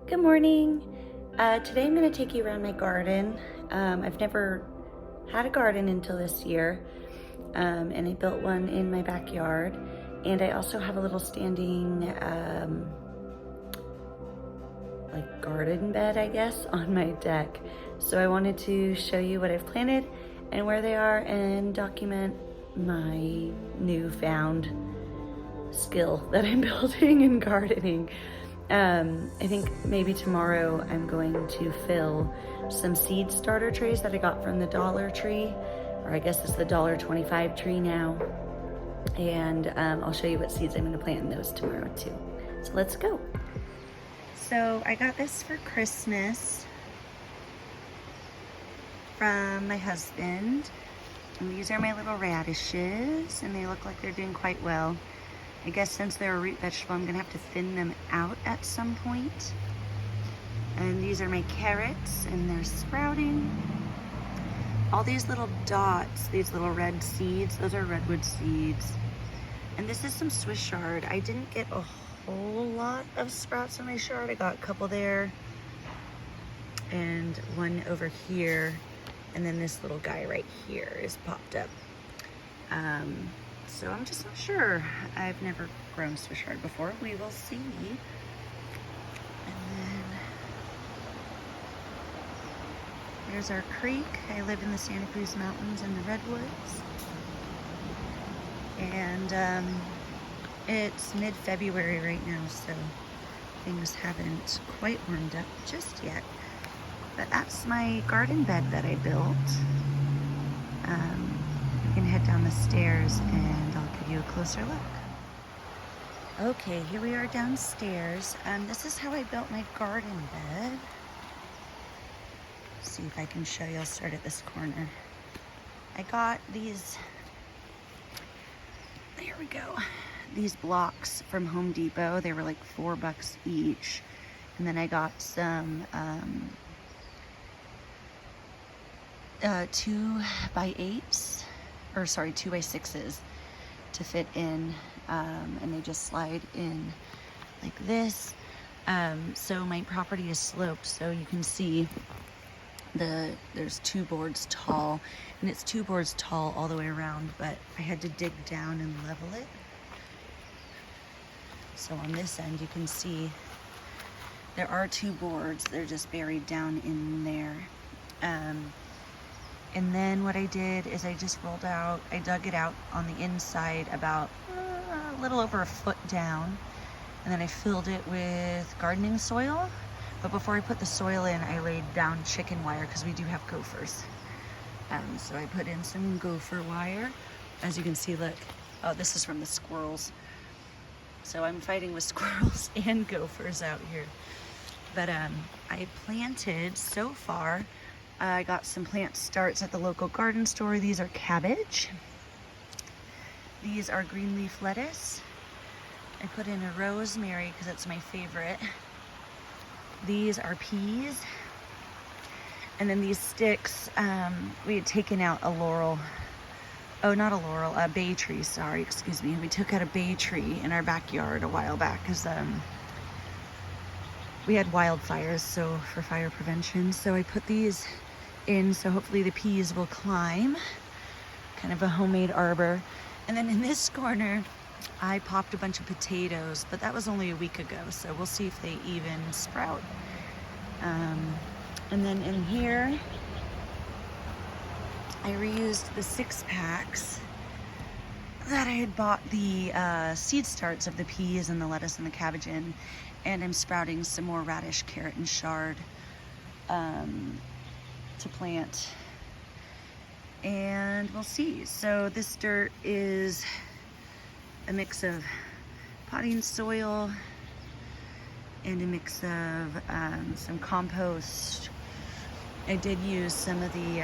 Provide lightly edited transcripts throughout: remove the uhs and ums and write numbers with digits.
Good morning. Today I'm going to take you around my garden. I've never had a garden until this year, and I built one in my backyard. And I also have a little standing like garden bed, I guess, on my deck. So I wanted to show you what I've planted and where they are and document my newfound skill that I'm building in gardening. I think maybe tomorrow I'm going to fill some seed starter trays that I got from the Dollar Tree, or I guess it's the $1.25 tree now. And I'll show you what seeds I'm going to plant in those tomorrow too. So let's go. So I got this for Christmas from my husband. And these are my little radishes, and they look like they're doing quite well. I guess since they're a root vegetable, I'm gonna have to thin them out at some point. And these are my carrots, and they're sprouting. All these little dots, these little red seeds, those are redwood seeds. And this is some Swiss chard. I didn't get a whole lot of sprouts in my chard. I got a couple there, and one over here, and then this little guy right here is popped up. So I'm just not sure. I've never grown Swiss chard before. We will see. And then there's our creek. I live in the Santa Cruz Mountains in the Redwoods. And it's mid-February right now, so things haven't quite warmed up just yet. But that's my garden bed that I built. We can head down the stairs and I'll give you a closer look. Okay, here we are downstairs. This is how I built my garden bed. Let's see if I can show you. I'll start at this corner. I got these, there we go, these blocks from Home Depot. They were like $4 each. And then I got some 2x8s, or sorry, 2x6s to fit in, and they just slide in like this. So my property is sloped, so you can see there's 2 boards tall, and it's 2 boards tall all the way around, but I had to dig down and level it. So on this end you can see there are 2 boards. They're just buried down in there. And then what I did is I dug it out on the inside about a little over a foot down, and then I filled it with gardening soil. But before I put the soil in, I laid down chicken wire because we do have gophers. So I put in some gopher wire. As you can see, look, oh, this is from the squirrels. So I'm fighting with squirrels and gophers out here. But I planted so far, I got some plant starts at the local garden store. These are cabbage. These are green leaf lettuce. I put in a rosemary because it's my favorite. These are peas. And then these sticks, we had taken out a bay tree, sorry, excuse me. We took out a bay tree in our backyard a while back because we had wildfires, so for fire prevention. So I put these in, so hopefully the peas will climb. Kind of a homemade arbor. And then in this corner, I popped a bunch of potatoes, but that was only a week ago, so we'll see if they even sprout. And then in here, I reused the 6-packs that I had bought the seed starts of the peas and the lettuce and the cabbage in, and I'm sprouting some more radish, carrot, and chard to plant, and we'll see. So this dirt is a mix of potting soil and a mix of some compost. I did use some of the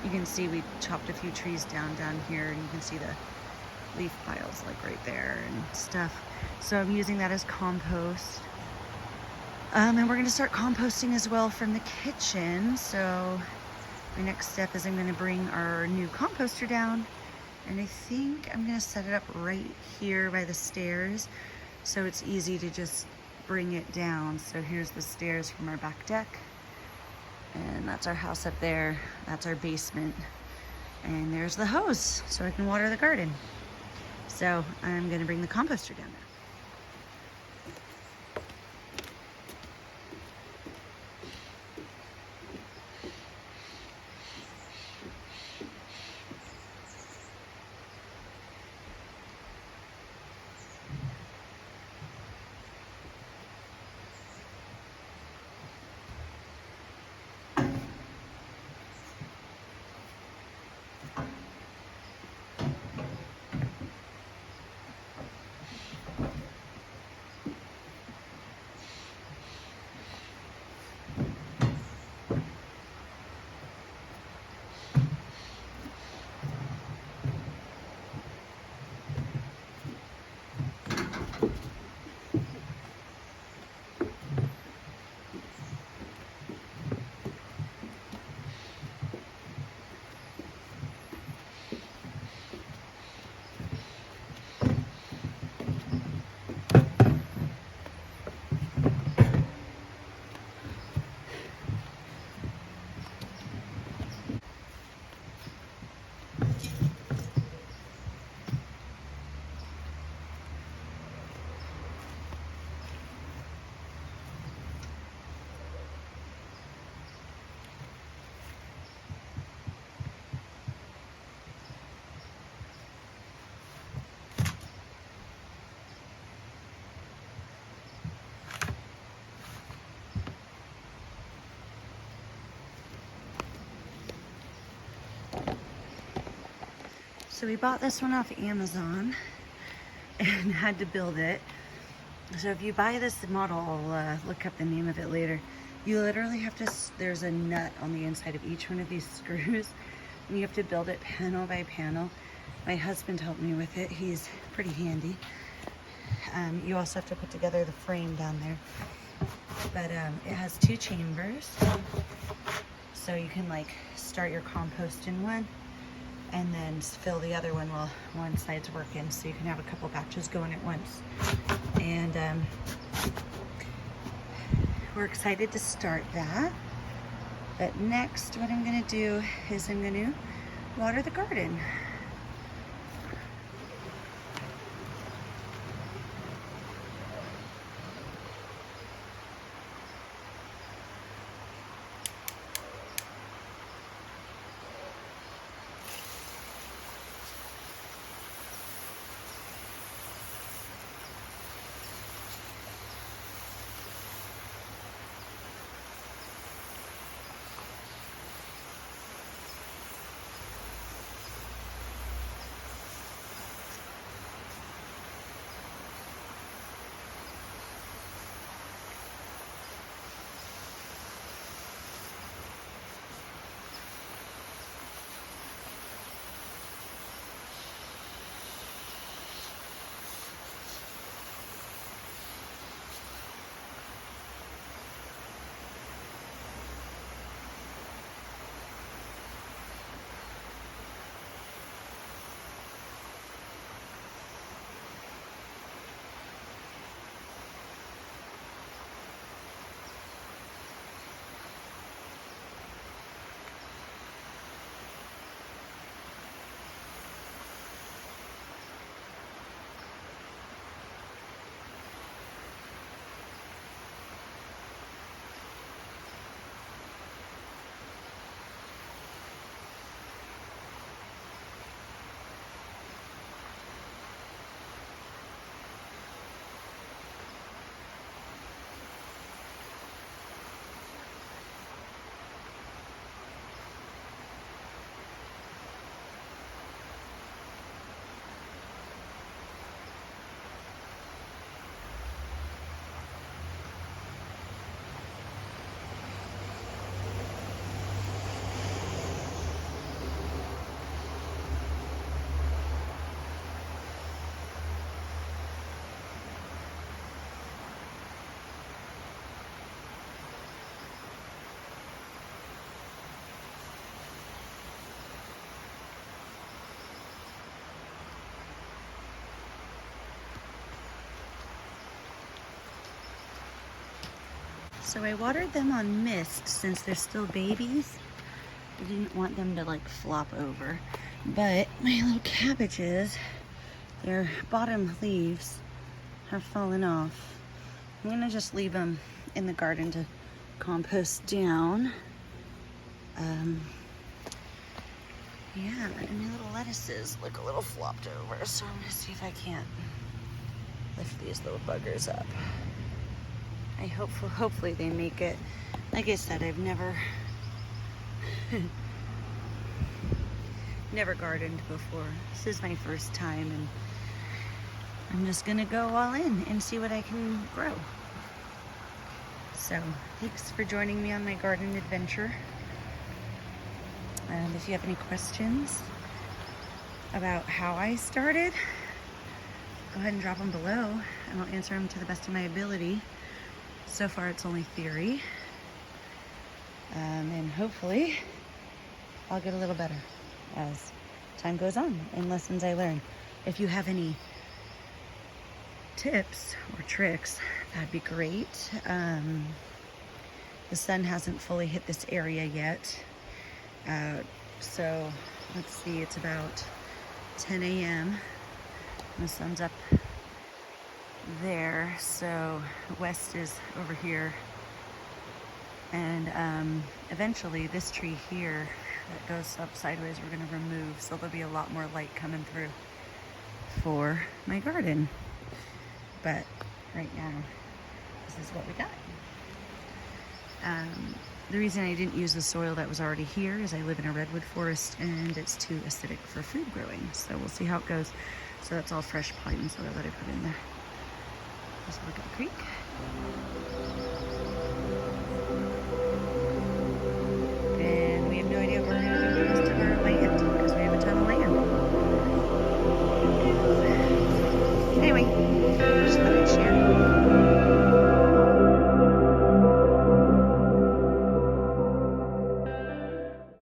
you can see we chopped a few trees down here, and you can see the leaf piles like right there and stuff. So I'm using that as compost. And we're gonna start composting as well from the kitchen. So my next step is I'm gonna bring our new composter down, and I think I'm gonna set it up right here by the stairs, so it's easy to just bring it down. So here's the stairs from our back deck, and that's our house up there. That's our basement, and there's the hose so I can water the garden. So I'm gonna bring the composter down there. So we bought this one off Amazon and had to build it. So if you buy this model, I'll look up the name of it later. You literally have to, there's a nut on the inside of each one of these screws, and you have to build it panel by panel. My husband helped me with it. He's pretty handy. You also have to put together the frame down there. But it has 2 chambers. So you can like start your compost in one and then fill the other one while one side's working, so you can have a couple batches going at once. And we're excited to start that. But next, what I'm gonna do is I'm gonna water the garden. So I watered them on mist since they're still babies. I didn't want them to like flop over. But my little cabbages, their bottom leaves have fallen off. I'm gonna just leave them in the garden to compost down. Yeah, and my little lettuces look a little flopped over, so I'm gonna see if I can't lift these little buggers up. Hopefully they make it. Like I said, I've never never gardened before. This is my first time, and I'm just gonna go all in and see what I can grow. So thanks for joining me on my garden adventure. And if you have any questions about how I started, go ahead and drop them below and I'll answer them to the best of my ability. So far it's only theory. And hopefully I'll get a little better as time goes on and lessons I learn. If you have any tips or tricks, that'd be great. The sun hasn't fully hit this area yet. So let's see, it's about 10 a.m. The sun's up there, so west is over here. And eventually this tree here that goes up sideways we're going to remove, so there'll be a lot more light coming through for my garden. But right now, this is what we got. The reason I didn't use the soil that was already here is I live in a redwood forest and it's too acidic for food growing. So we'll see how it goes. So that's all fresh pine soil that I put in there. Let's look at the creek.